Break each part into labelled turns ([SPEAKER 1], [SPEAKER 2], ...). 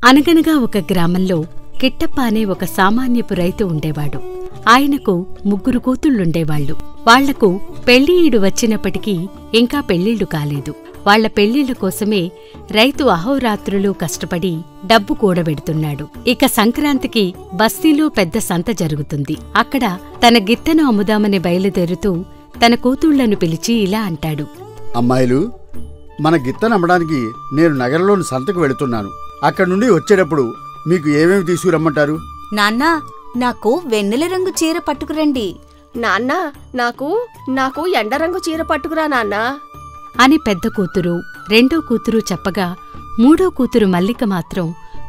[SPEAKER 1] అనగనగా ఒక గ్రామంలో కిట్టప్ప అనే ఒక సామాన్యపు రైతు ఉండేవాడు. ఆయనకు 3 కూతుళ్లుండేవాళ్లు. వాళ్లకు పెళ్లిఈడు వచ్చినప్పటికీ ఇంకా పెళ్లిళ్లు కాలేదు. వాళ్ల పెళ్లిళ్ల కోసమే రైతు అహోరాత్రులు కష్టపడి డబ్బు కూడబెడుతున్నాడు. ఇక సంక్రాంతికి బస్తీలో పెద్ద సంత జరుగుతుంది. అక్కడ తన గిత్తను అమ్ముదామని బయలుదేరుతూ తన కూతుళ్లను పిలిచి ఇలా అంటాడు.
[SPEAKER 2] అమ్మాయిలు, మన గిత్తనమ్మడానికి నేను నగరంలోని సంతకు వెళుతున్నాను. అక్కడి నుండి వచ్చేటప్పుడు మీకు ఏమేమి తీసుకురమ్మంటారు?
[SPEAKER 3] నాన్నా, నాకు వెన్నెల రంగు చీర పట్టుకురండి.
[SPEAKER 4] నాన్నా, నాకు ఎండరంగు చీర పట్టుకురా నాన్నా
[SPEAKER 1] అని పెద్ద కూతురు, రెండో కూతురు చెప్పగా, మూడో కూతురు మల్లిక మాత్రం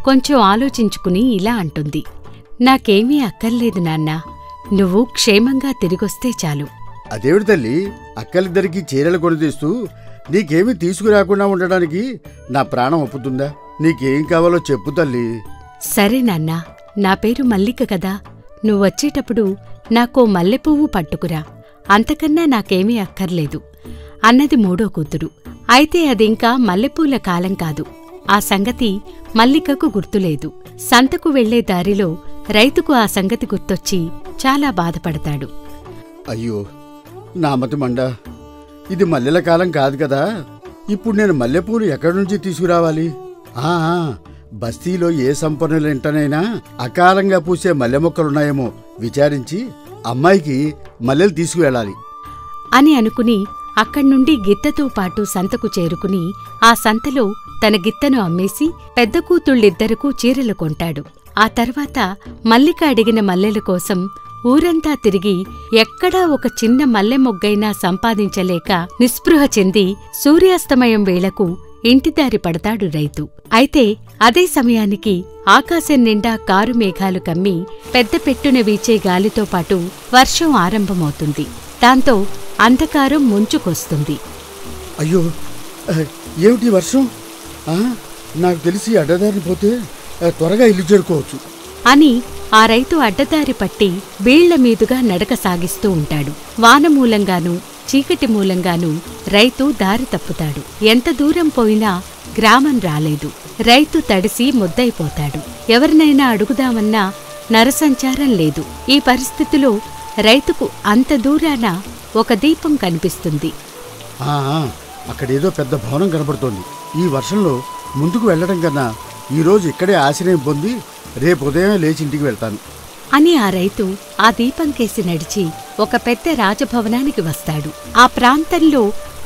[SPEAKER 1] కొంచెం ఆలోచించుకుని ఇలా అంటుంది. నాకేమీ అక్కర్లేదు నాన్నా, నువ్వు క్షేమంగా తిరిగొస్తే చాలు.
[SPEAKER 2] అదేవిడి తల్లి, అక్కలిద్దరికీ చీరలు కొనితీస్తూ నీకేమీ తీసుకురాకుండా ఉండడానికి నా ప్రాణం ఒప్పుతుందా? నీకేం కావాలో చెప్పు తల్లి.
[SPEAKER 1] సరే నాన్నా, నా పేరు మల్లిక కదా, నువ్వొచ్చేటప్పుడు నాకో మల్లెపువ్వు పట్టుకురా, అంతకన్నా నాకేమీ అక్కర్లేదు అన్నది మూడో కూతురు. అయితే అదింకా మల్లెపూల కాలం కాదు. ఆ సంగతి మల్లికకు గుర్తులేదు. సంతకు వెళ్లే దారిలో రైతుకు ఆ సంగతి గుర్తొచ్చి చాలా బాధపడతాడు.
[SPEAKER 2] అయ్యో నామతి మండ, ఇది మల్లెల కాలం కాదు కదా. ఇప్పుడు నేను మల్లెపూలు ఎక్కడి నుంచి తీసుకురావాలి? బస్తీలో ఏ సంపన్నులింటనైనా అకాలంగా పూసే మల్లె మొక్కలున్నాయేమో విచారించి అమ్మాయికి మల్లెలు తీసుకువెళ్ళాలి
[SPEAKER 1] అని అనుకుని అక్కడ్నుండి గిత్తతో పాటు సంతకు చేరుకుని ఆ సంతలో తన గిత్తను అమ్మేసి పెద్ద కూతుళ్ళిద్దరికూ చీరలు కొంటాడు. ఆ తర్వాత మల్లిక అడిగిన మల్లెల కోసం ఊరంతా తిరిగి ఎక్కడా ఒక చిన్న మల్లె మొగ్గైనా సంపాదించలేక నిస్పృహ చెంది సూర్యాస్తమయం వేళకు ఇంటిదారి పడతాడు రైతు. అయితే అదే సమయానికి ఆకాశం నిండా కారు మేఘాలు కమ్మి పెద్ద పెట్టున వీచే గాలితో పాటు వర్షం ఆరంభమవుతుంది. దాంతో అంధకారం ముంచుకొస్తుంది.
[SPEAKER 2] అయ్యో, ఏమిటి వర్షం? నాకు తెలిసి అడ్డదారిని పోతే త్వరగా ఇల్లు చేరుకోవచ్చు
[SPEAKER 1] అని ఆ రైతు అడ్డదారి పట్టి బీళ్ల మీదుగా నడక సాగిస్తూ ఉంటాడు. వాన మూలంగానూ చీకటి మూలంగానూ రైతు దారి తప్పుతాడు. ఎంత దూరం పోయినా గ్రామం రాలేదు. రైతు తడిసి ముద్దయిపోతాడు. ఎవరినైనా అడుగుదామన్నా నరసంచారం లేదు. ఈ పరిస్థితిలో రైతుకు అంత దూరాన ఒక దీపం కనిపిస్తుంది.
[SPEAKER 2] అక్కడేదో పెద్ద భవనం కనబడుతోంది. ఈ వర్షంలో ముందుకు వెళ్లడం కన్నా ఈరోజు ఇక్కడే ఆశ్రయం పొంది రేపు ఉదయం లేచి ఇంటికి వెళ్తాను
[SPEAKER 1] అని ఆ రైతు ఆ దీపం కేసి నడిచి ఒక పెద్ద రాజభవనానికి వస్తాడు. ఆ ప్రాంతంలో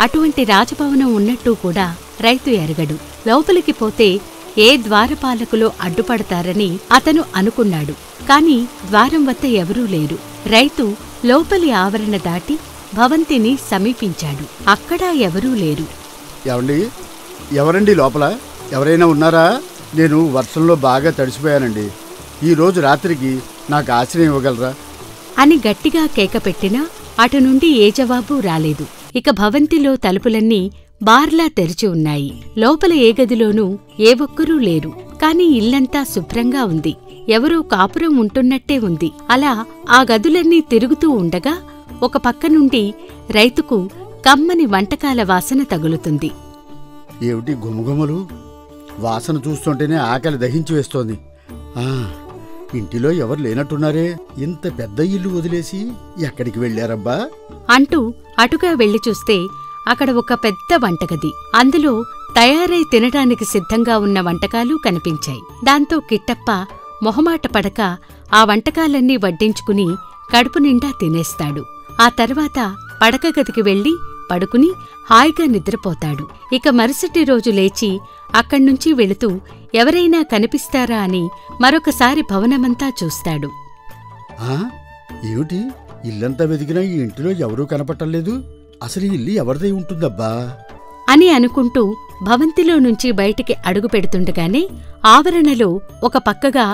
[SPEAKER 1] అటువంటి రాజభవనం ఉన్నట్టు కూడా రైతు ఎరగడు. లోపలికి పోతే ఏ ద్వారపాలకులో అడ్డుపడతారని అతను అనుకున్నాడు. కాని ద్వారం వద్ద ఎవరూ లేరు. రైతు లోపలి ఆవరణ దాటి భవంతిని సమీపించాడు. అక్కడా ఎవరూ లేరు.
[SPEAKER 2] ఎవరండి లోపల? ఎవరైనా ఉన్నారా? నేను వర్షంలో బాగా తడిసిపోయానండి. ఈరోజు రాత్రికి నాకు ఆశ్రయం ఇవ్వగలరా
[SPEAKER 1] అని గట్టిగా కేకపెట్టినా అటు నుండి ఏ జవాబు రాలేదు. ఇక భవంతిలో తలుపులన్నీ బార్లా తెరిచి ఉన్నాయి. లోపల ఏ గదిలోనూ ఏ ఒక్కరూ లేరు. కాని ఇల్లంతా శుభ్రంగా ఉంది. ఎవరో కాపురం ఉంటున్నట్టే ఉంది. అలా ఆ గదులన్నీ తిరుగుతూ ఉండగా ఒక పక్క నుండి రైతుకు కమ్మని వంటకాల వాసన తగులుతుంది.
[SPEAKER 2] ఏమిటి గుమగుమలు? వాసన చూస్తుంటేనే ఆకలి దహించి వేస్తోంది. ఇంటిలో ఎవరు లేనట్టున్నారే. ఇంత పెద్ద ఇల్లు వదిలేసి ఎక్కడికి వెళ్ళారబ్బా
[SPEAKER 1] అంటూ అటుగా వెళ్లి చూస్తే అక్కడ ఒక పెద్ద వంటగది. అందులో తయారై తినటానికి సిద్ధంగా ఉన్న వంటకాలు కనిపించాయి. దాంతో కిట్టప్ప మొహమాట పడక ఆ వంటకాలన్నీ వడ్డించుకుని కడుపు నిండా తినేస్తాడు. ఆ తర్వాత పడకగదికి వెళ్లి పడుకుని హాయిగా నిద్రపోతాడు. ఇక మరుసటి రోజు లేచి అక్కడ్నుంచి వెళుతూ ఎవరైనా కనిపిస్తారా అని మరొకసారి భవనమంతా చూస్తాడు.
[SPEAKER 2] ఏమిటి, ఇల్లంతా వెతికినా ఈ ఇంటిలో ఎవరూ కనపట్టలేదు. అసలు ఈ ఇల్లు ఎవరిదై ఉంటుందబ్బా
[SPEAKER 1] అని అనుకుంటూ భవంతిలో నుంచి బయటికి అడుగు పెడుతుండగానే ఆవరణలో ఒక పక్కగా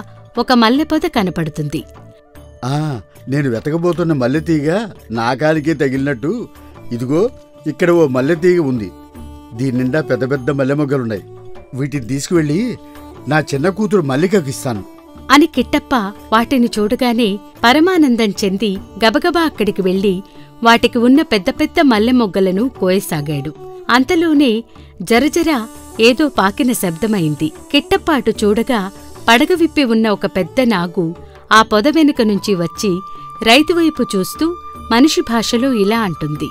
[SPEAKER 1] ఒక మల్లెపొద కనపడుతుంది.
[SPEAKER 2] నేను వెతకబోతున్న మల్లెతీగ నా కాలికే తగిలినట్టు ఇదిగో ఇక్కడ ఓ మల్లెతీగ ఉంది. దీని నిండా పెద్ద పెద్ద మల్లెమొగ్గలున్నాయి. వీటిని తీసుకువెళ్ళి నా చిన్న కూతురు మల్లికకిస్తాను
[SPEAKER 1] అని కిట్టప్ప వాటిని చూడగానే పరమానందం చెంది గబగబా అక్కడికి వెళ్లి వాటికి ఉన్న పెద్ద పెద్ద మల్లెమొగ్గలను కోయసాగాడు. అంతలోనే జరజర ఏదో పాకిన శబ్దమైంది. కిట్టప్ప అటు చూడగా పడగ విప్పి ఉన్న ఒక పెద్ద నాగు ఆ పొద వెనుక నుంచి వచ్చి రైతువైపు చూస్తూ మనిషి భాషలో ఇలా అంటుంది.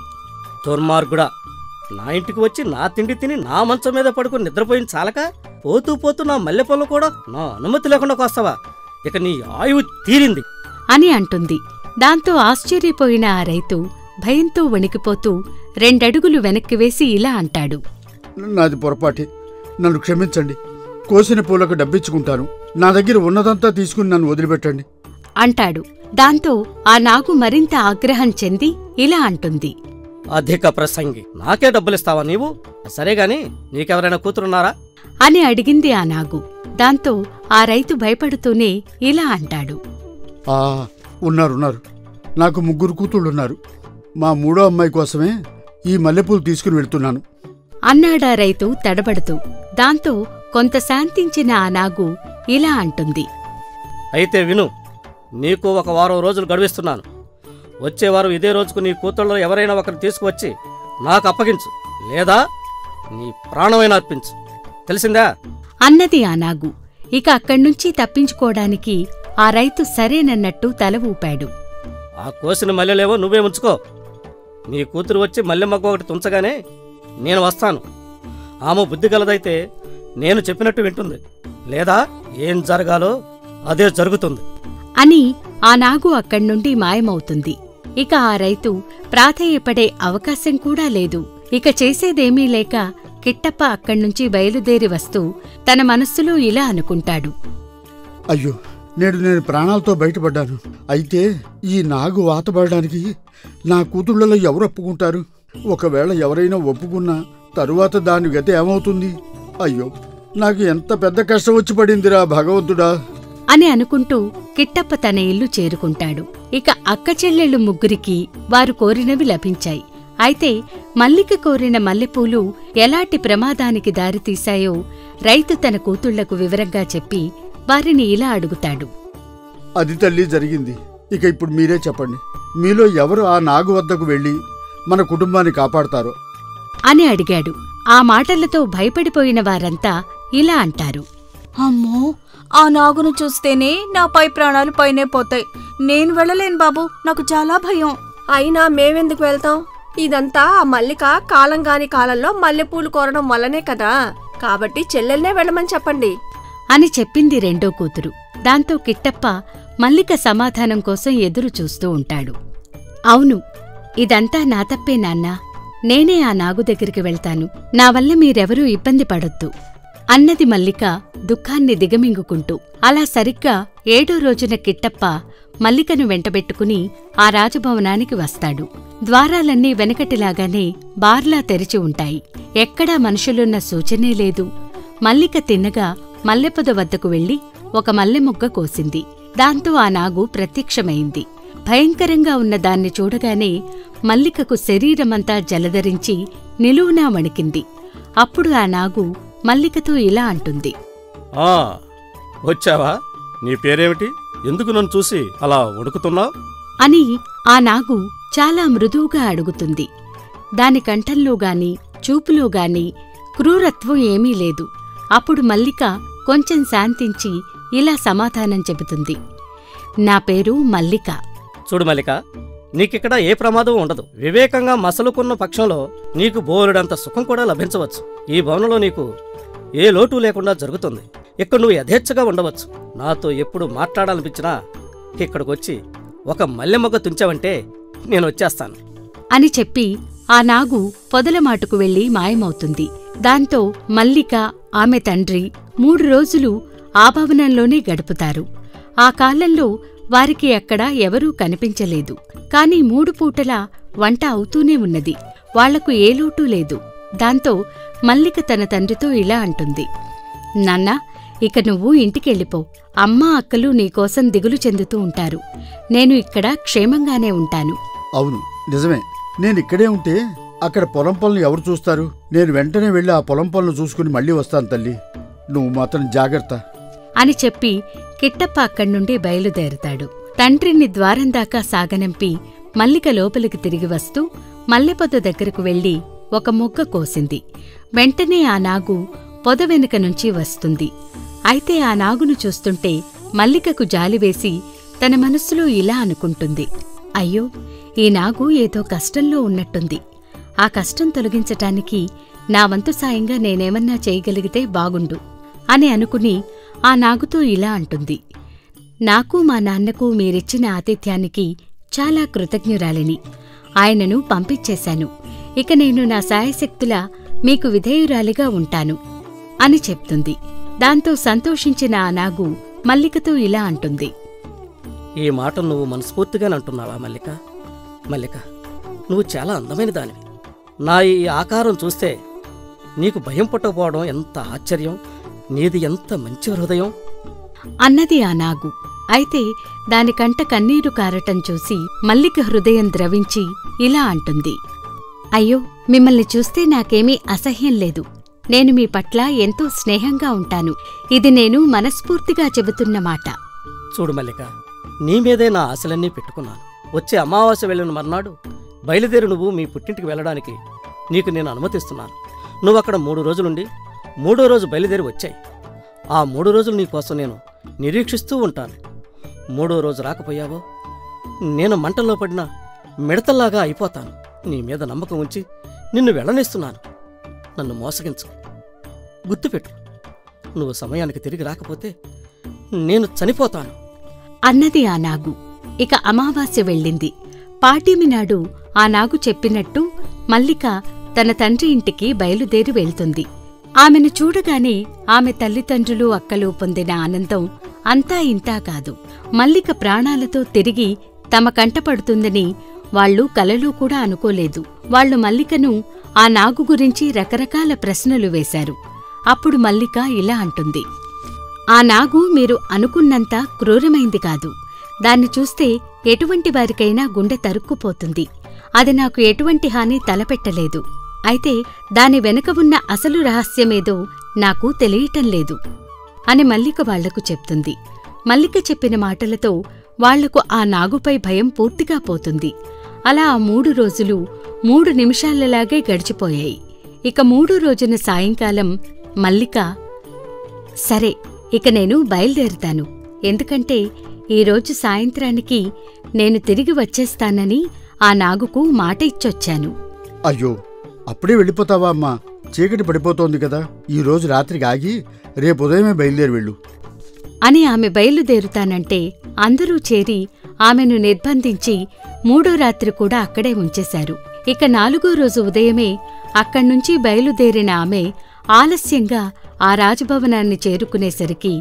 [SPEAKER 5] దుర్మార్గుడా, నా ఇంటికి వచ్చి నా తిండి తిని నా మంచం మీద పడుకుని నిద్రపోయిన చాలక పోతూ పోతూ నా మల్లెపొలం కూడా నా అనుమతి లేకుండా కోస్తావా? ఇక నీ ఆయువు తీరింది
[SPEAKER 1] అని అంటుంది. దాంతో ఆశ్చర్యపోయిన ఆ రైతు భయంతో వణికిపోతూ 2 అడుగులు వెనక్కి వేసి ఇలా అంటాడు.
[SPEAKER 2] నాది పొరపాటే, నన్ను క్షమించండి. కోసిన పూలకు డబ్బిచ్చుకుంటాను. నా దగ్గర ఉన్నదంతా తీసుకుని నన్ను వదిలిపెట్టండి
[SPEAKER 1] అంటాడు. దాంతో ఆ నాగు మరింత ఆగ్రహం చెంది ఇలా అంటుంది.
[SPEAKER 5] అధిక ప్రసంగి, నాకే డబ్బులిస్తావా నీవు? సరేగాని నీకెవరైనా కూతురున్నారా
[SPEAKER 1] అని అడిగింది ఆ నాగు. దాంతో ఆ రైతు భయపడుతూనే ఇలా అంటాడు.
[SPEAKER 2] ఉన్నారు. నాకు 3 కూతుళ్ళున్నారు. మా 3వ అమ్మాయి కోసమే ఈ మల్లెపూలు తీసుకుని వెళ్తున్నాను
[SPEAKER 1] అన్నాడా రైతు తడబడుతూ. దాంతో కొంత శాంతించిన ఆ నాగు ఇలా అంటుంది.
[SPEAKER 5] అయితే విను, నీకు 1 వారం రోజులు గడువిస్తున్నాను. వచ్చే వారం ఇదే రోజుకు నీ కూతుళ్ళలో ఎవరైనా ఒకరు తీసుకువచ్చి నాకు అప్పగించు, లేదా నీ ప్రాణమైనా అర్పించు. తెలిసిందా
[SPEAKER 1] అన్నది ఆ నాగు. ఇక అక్కడ్నుంచి తప్పించుకోవడానికి ఆ రైతు సరేనన్నట్టు తల ఊపాడు.
[SPEAKER 5] ఆ కోసిన మల్లెలేవో నువ్వే ఉంచుకో. నీ కూతురు వచ్చి మల్లెమ్మకు ఒకటి తుంచగానే నేను వస్తాను. ఆమె బుద్ధి గలదైతే నేను చెప్పినట్టు వింటుంది, లేదా ఏం జరగాలో అదే జరుగుతుంది
[SPEAKER 1] అని ఆ నాగు అక్కడ్నుండి మాయమవుతుంది. ఇక ఆ రైతు ప్రాధేయపడే అవకాశం కూడా లేదు. ఇక చేసేదేమీ లేక కిట్టప్ప అక్కడ్నుంచి బయలుదేరి వస్తూ తన మనస్సులో ఇలా అనుకుంటాడు.
[SPEAKER 2] అయ్యో, నేను ప్రాణాలతో బయటపడ్డాను. అయితే ఈ నాగు వాతపడడానికి నా కూతుళ్లలో ఎవరు ఒప్పుకుంటారు? ఒకవేళ ఎవరైనా ఒప్పుకున్నా తరువాత దాని గత ఏమవుతుంది? అయ్యో, నాకు ఎంత పెద్ద కష్టం వచ్చి పడిందిరా భగవంతుడా
[SPEAKER 1] అని అనుకుంటూ కిట్టప్ప తన ఇల్లు చేరుకుంటాడు. ఇక అక్క చెల్లెళ్ళు 3కి వారు కోరినవి లభించాయి. అయితే మల్లిక కోరిన మల్లెపూలు ఎలాంటి ప్రమాదానికి దారితీశాయో రైతు తన కూతుళ్లకు వివరంగా చెప్పి వారిని ఇలా అడుగుతాడు.
[SPEAKER 2] అది తల్లి జరిగింది. ఇక ఇప్పుడు మీరే చెప్పండి, మీలో ఎవరు ఆ నాగు వద్దకు వెళ్ళి మన కుటుంబాన్ని కాపాడతారో
[SPEAKER 1] అని అడిగాడు. ఆ మాటలతో భయపడిపోయిన వారంతా ఇలా అంటారు.
[SPEAKER 3] అమ్మో, ఆ నాగును చూస్తేనే నా పై ప్రాణాలు పైనే పోతాయి. నేను వెళ్ళలేను బాబు, నాకు చాలా భయం.
[SPEAKER 4] అయినా మేమెందుకు వెళ్తాం? ఇదంతా ఆ మల్లిక కాలంగాని కాలంలో మల్లెపూలు కోరడం వల్లనే కదా. కాబట్టి చెల్లెల్నే వెళ్ళమని చెప్పండి
[SPEAKER 1] అని చెప్పింది 2వ కూతురు. దాంతో కిట్టప్ప మల్లిక సమాధానం కోసం ఎదురు చూస్తూ ఉంటాడు. అవును, ఇదంతా నా తప్పే నాన్నా. నేనే ఆ నాగు దగ్గరికి వెళ్తాను. నా వల్ల మీరెవరూ ఇబ్బంది పడొద్దు అన్నది మల్లిక దుఃఖాన్ని దిగమింగుకుంటూ. అలా సరిగ్గా 7వ రోజున కిట్టప్ప మల్లికను వెంటబెట్టుకుని ఆ రాజభవనానికి వస్తాడు. ద్వారాలన్నీ వెనకటిలాగానే బార్లా తెరిచి ఉంటాయి. ఎక్కడా మనుషులున్న సూచనే లేదు. మల్లిక తిన్నగా మల్లెపొద వద్దకు వెళ్లి ఒక మల్లెమొగ్గ కోసింది. దాంతో ఆ నాగు ప్రత్యక్షమైంది. భయంకరంగా ఉన్న దాన్ని చూడగానే మల్లికకు శరీరమంతా జలధరించి నిలువునా వణికింది. అప్పుడు ఆ నాగు మల్లికతో ఇలా అంటుంది.
[SPEAKER 5] వచ్చావా? నీ పేరేమిటి? ఎందుకు నన్ను చూసి అలా వణుకుతున్నావు
[SPEAKER 1] అని ఆ నాగు చాలా మృదువుగా అడుగుతుంది. దాని కంఠంలోగాని చూపులోగాని క్రూరత్వం ఏమీ లేదు. అప్పుడు మల్లిక కొంచెం శాంతించి ఇలా సమాధానం చెబుతుంది. నా పేరు మల్లిక.
[SPEAKER 5] చూడు మల్లిక, నీకిక్కడ ఏ ప్రమాదం ఉండదు. వివేకంగా మసలుకున్న పక్షంలో నీకు బోలెడంత సుఖం కూడా లభించవచ్చు. ఈ భవనంలో నీకు ఏ లోటు లేకుండా జరుగుతుంది. ఇక్కడ నువ్వు యథేచ్ఛగా ఉండవచ్చు. నాతో ఎప్పుడు మాట్లాడాలనిపించినా ఇక్కడికొచ్చి ఒక మల్లెమొగ్గ తుంచావంటే నేను వచ్చేస్తాను
[SPEAKER 1] అని చెప్పి ఆ నాగు పొదలమాటుకు వెళ్లి మాయమవుతుంది. దాంతో మల్లిక, ఆమె తండ్రి 3 రోజులు ఆ భవనంలోనే గడుపుతారు. ఆ కాలంలో వారికి అక్కడ ఎవరూ కనిపించలేదు. కాని 3 పూటలా వంట అవుతూనే ఉన్నది. వాళ్లకు ఏ లోటూ లేదు. దాంతో మల్లిక తన తండ్రితో ఇలా అంటుంది. నాన్నా, ఇక నువ్వు ఇంటికెళ్ళిపో. అమ్మా అక్కలు నీకోసం దిగులు చెందుతూ ఉంటారు. నేను ఇక్కడ క్షేమంగానే ఉంటాను.
[SPEAKER 2] అవును, నిజమే. నేనిక్కడే ఉంటే అక్కడ పొలం పనులు ఎవరు చూస్తారు? నేను వెంటనే వెళ్ళి ఆ పొలం పనులు చూసుకుని మళ్ళీ వస్తాను తల్లి. నువ్వు మాత్రం జాగ్రత్త
[SPEAKER 1] అని చెప్పి కిట్టప్ప అక్కడ్నుండి బయలుదేరతాడు. తండ్రిని ద్వారం దాకా సాగనంపి మల్లిక లోపలికి తిరిగి వస్తూ మల్లెపొద దగ్గరకు వెళ్లి ఒక మొగ్గ కోసింది. వెంటనే ఆ నాగు పొద వెనుక నుంచి వస్తుంది. అయితే ఆ నాగును చూస్తుంటే మల్లికకు జాలివేసి తన మనస్సులో ఇలా అనుకుంటుంది, అయ్యో, ఈ నాగు ఏదో కష్టంలో ఉన్నట్టుంది. ఆ కష్టం తొలగించటానికి నా వంతు సాయంగా నేనేమన్నా చేయగలిగితే బాగుండు అని అనుకుని ఆ నాగుతో ఇలా అంటుంది, నాకు మా నాన్నకు మీరిచ్చిన ఆతిథ్యానికి చాలా కృతజ్ఞురాలిని. ఆయనను పంపించేశాను. ఇక నేను నా సాయశక్తులా మీకు విధేయురాలిగా ఉంటాను అని చెప్తుంది. దాంతో సంతోషించిన ఆ నాగు మల్లికతో ఇలా అంటుంది,
[SPEAKER 5] ఈ మాట నువ్వు మనస్ఫూర్తిగానంటున్నావా మల్లిక? మల్లిక, నువ్వు చాలా అందమైన దానివి. నా ఈ ఆకారం చూస్తే నీకు భయం పుట్టకపోవడం ఎంత ఆశ్చర్యం! నీది ఎంత మంచి హృదయం
[SPEAKER 1] అన్నది ఆ నాగు. అయితే దానికంట కన్నీరు కారటం చూసి మల్లిక హృదయం ద్రవించి ఇలా అంటుంది, అయ్యో, మిమ్మల్ని చూస్తే నాకేమీ అసహ్యం లేదు. నేను మీ పట్ల ఎంతో స్నేహంగా ఉంటాను. ఇది నేను మనస్ఫూర్తిగా చెబుతున్న మాట.
[SPEAKER 5] చూడు మల్లిక, నీ మీదే నా ఆశలన్నీ పెట్టుకున్నాను. వచ్చే అమావాస్య వెళ్ళిన మర్నాడు బయలుదేరి నువ్వు మీ పుట్టింటికి వెళ్ళడానికి నీకు నేను అనుమతిస్తున్నాను. నువ్వు అక్కడ 3 రోజులుండి 3వ రోజు బయలుదేరి వచ్చాయి. ఆ 3 రోజులు నీకోసం నేను నిరీక్షిస్తూ ఉంటాను. 3వ రోజు రాకపోయావో నేను మంటల్లో పడిన మిడతల్లాగా అయిపోతాను. నీ మీద నమ్మకం ఉంచి నిన్ను వెళ్ళనిస్తున్నాను. నన్ను మోసగించు. గుర్తుపెట్టు, నువ్వు సమయానికి తిరిగి రాకపోతే నేను చనిపోతాను
[SPEAKER 1] అన్నది ఆ నాగు. ఇక అమావాస్య వెళ్ళింది. పాడ్యమినాడు ఆ నాగు చెప్పినట్టు మల్లిక తన తండ్రి ఇంటికి బయలుదేరి వెళ్తుంది. ఆమెను చూడగానే ఆమె తల్లిదండ్రులు అక్కలు పొందిన ఆనందం అంతా ఇంతా కాదు. మల్లిక ప్రాణాలతో తిరిగి తమ కంటపడుతుందని వాళ్లు కలలో కూడా అనుకోలేదు. వాళ్లు మల్లికను ఆ నాగు గురించి రకరకాల ప్రశ్నలు వేశారు. అప్పుడు మల్లిక ఇలా అంటుంది, ఆ నాగు మీరు అనుకున్నంత క్రూరమైంది కాదు. దాన్ని చూస్తే ఎటువంటి వారికైనా గుండె తరుక్కుపోతుంది. అది నాకు ఎటువంటి హాని తలపెట్టలేదు. అయితే దాని వెనుక ఉన్న అసలు రహస్యమేదో నాకు తెలియటం లేదు అని మల్లిక వాళ్లకు చెప్తుంది. మల్లిక చెప్పిన మాటలతో వాళ్లకు ఆ నాగుపై భయం పూర్తిగా పోతుంది. అలా ఆ 3 రోజులు 3 నిమిషాలలాగే గడిచిపోయాయి. ఇక 3వ రోజున సాయంకాలం మల్లిక, సరే, ఇక నేను బయలుదేరుతాను. ఎందుకంటే ఈరోజు సాయంత్రానికి నేను తిరిగి వచ్చేస్తానని ఆ నాగుకు మాట ఇచ్చొచ్చాను.
[SPEAKER 2] అయ్యో, అప్పుడే వెళ్ళిపోతావా అమ్మా? చీకటి పడిపోతోంది కదా. ఈ రోజు రాత్రికి ఆగి రేపు ఉదయమే బయలుదేరి వెళ్ళు
[SPEAKER 1] అని ఆమె బయలుదేరుతానంటే అందరూ చేరి ఆమెను నిర్బంధించి 3వ రాత్రి కూడా అక్కడే ఉంచేశారు. ఇక 4వ రోజు ఉదయమే అక్కడ్నుంచి బయలుదేరిన ఆమె ఆలస్యంగా ఆ రాజభవనాన్ని చేరుకునేసరికి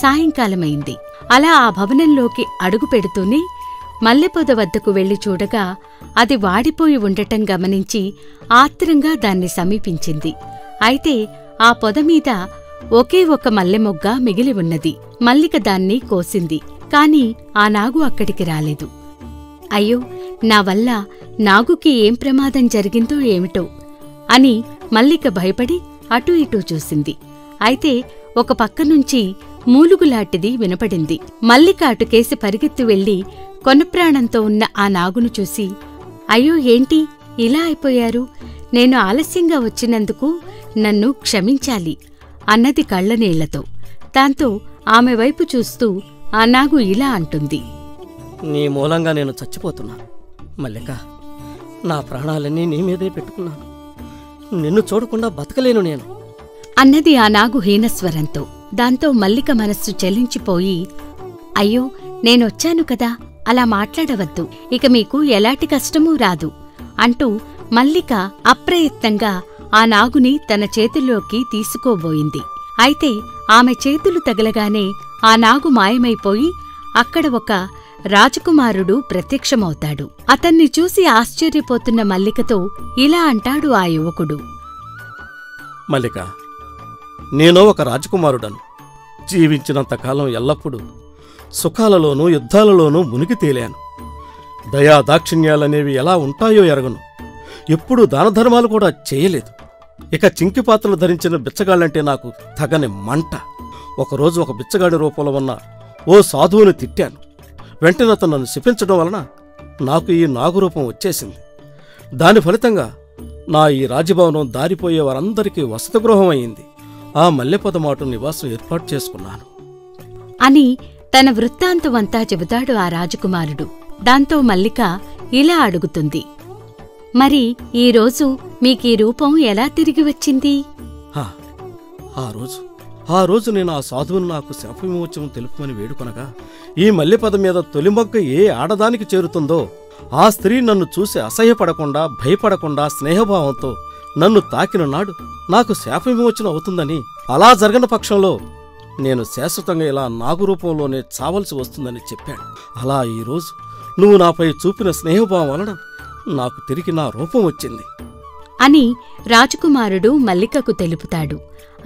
[SPEAKER 1] సాయంకాలమైంది. అలా ఆ భవనంలోకి అడుగు పెడుతూనే మల్లెపొద వద్దకు వెళ్లి చూడగా అది వాడిపోయి ఉండటం గమనించి ఆత్రంగా దాన్ని సమీపించింది. అయితే ఆ పొదమీద ఒకే ఒక మల్లెమొగ్గ మిగిలి ఉన్నది. మల్లిక దాన్ని కోసింది. కాని ఆ నాగు అక్కడికి రాలేదు. అయ్యో, నా వల్ల నాగుకి ఏం ప్రమాదం జరిగిందో ఏమిటో అని మల్లిక భయపడి అటూ ఇటూ చూసింది. అయితే ఒక పక్కనుంచి మూలుగులాంటిది వినపడింది. మల్లిక అటుకేసి పరిగెత్తి వెళ్లి కొనప్రాణంతో ఉన్న ఆ నాగును చూసి, అయ్యో, ఏంటి ఇలా అయిపోయారు? నేను ఆలస్యంగా వచ్చినందుకు నన్ను క్షమించాలి అన్నది కళ్లనీళ్లతో. దాంతో ఆమె వైపు చూస్తూ ఆ నాగు ఇలా అంటుంది,
[SPEAKER 5] నీ మూలంగా నేను చచ్చిపోతున్నాను మల్లిక. నా ప్రాణాలన్నీ నీ మీదే పెట్టుకున్నాను. నిన్ను చూడకుండా బతకలేను నేను
[SPEAKER 1] అన్నది ఆ నాగు హీనస్వరంతో. దాంతో మల్లిక మనస్సు చెల్లించిపోయి, అయ్యో, నేనొచ్చాను కదా, అలా మాట్లాడవద్దు. ఇక మీకు ఎలాంటి కష్టమూ రాదు అంటూ మల్లిక అప్రయత్నంగా ఆ నాగుని తన చేతుల్లోకి తీసుకోబోయింది. అయితే ఆమె చేతులు తగలగానే ఆ నాగు మాయమైపోయి అక్కడ ఒక రాజకుమారుడు ప్రత్యక్షమవుతాడు. అతన్ని చూసి ఆశ్చర్యపోతున్న మల్లికతో ఇలా అంటాడు ఆ యువకుడు,
[SPEAKER 5] మల్లిక, నేను ఒక రాజకుమారుడను. జీవించినంతకాలం ఎల్లప్పుడూ సుఖాలలోనూ యుద్ధాలలోనూ మునిగి తేలాను. దయా దాక్షిణ్యాలనేవి ఎలా ఉంటాయో ఎరగను. ఎప్పుడూ దానధర్మాలు కూడా చేయలేదు. ఇక చింకిపాత్రలు ధరించిన బిచ్చగాళ్ళంటే నాకు తగని మంట. ఒకరోజు ఒక బిచ్చగాడి రూపంలో ఉన్న ఓ సాధువుని తిట్టాను. వెంటనే అతను నన్ను శపించడం వలన నాకు ఈ నాగురూపం వచ్చేసింది. దాని ఫలితంగా నా ఈ రాజభవనం దారిపోయే వారందరికీ వసతిగృహం అయింది. ఆ మల్లెపొదమాటు నివాసం ఏర్పాటు చేసుకున్నాను.
[SPEAKER 1] అని తన వృత్తాంతమంతా చెబుతాడు ఆ రాజకుమారుడు. దాంతో మల్లిక ఇలా అడుగుతుంది, మరి ఈరోజు మీకీ రూపం ఎలా తిరిగి వచ్చింది?
[SPEAKER 5] హా, ఆ రోజు నేను ఆ సాధువును నాకు శాపవిమోచనం తెలుపమని వేడుకొనగా, ఈ మల్లెపద మీద తొలి మొగ్గ ఏ ఆడదానికి చేరుతుందో ఆ స్త్రీ నన్ను చూసి అసహ్యపడకుండా, భయపడకుండా, స్నేహభావంతో నన్ను తాకిన నాడు నాకు శాపవిమోచనం అవుతుందని, అలా జరగని పక్షంలో నేను శాశ్వతంగా ఇలా నాగు రూపంలోనే చావలసి వస్తుందని చెప్పాడు. అలా ఈరోజు నువ్వు నాపై చూపిన స్నేహభావం వలన నాకు తిరిగి నా రూపం వచ్చింది
[SPEAKER 1] అని రాజకుమారుడు మల్లికకు తెలుపుతాడు.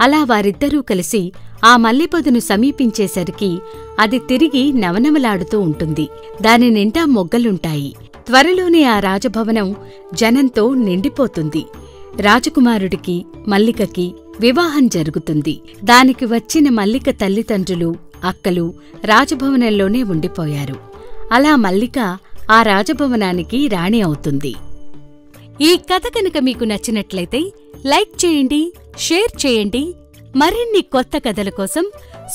[SPEAKER 1] అలా వారిద్దరూ కలిసి ఆ మల్లెపొదను సమీపించేసరికి అది తిరిగి నవనవలాడుతూ ఉంటుంది. దాని నిండా మొగ్గలుంటాయి. త్వరలోనే ఆ రాజభవనం జనంతో నిండిపోతుంది. రాజకుమారుడికి మల్లికకి వివాహం జరుగుతుంది. దానికి వచ్చిన మల్లిక తల్లిదండ్రులు, అక్కలు రాజభవనంలోనే ఉండిపోయారు. అలా మల్లిక ఆ రాజభవనానికి రాణి అవుతుంది. ఈ కథ కనుక మీకు నచ్చినట్లయితే లైక్ చేయండి, షేర్ చేయండి. మరిన్ని కొత్త కథల కోసం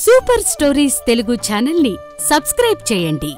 [SPEAKER 1] సూపర్ స్టోరీస్ తెలుగు ఛానల్ని సబ్స్క్రైబ్ చేయండి.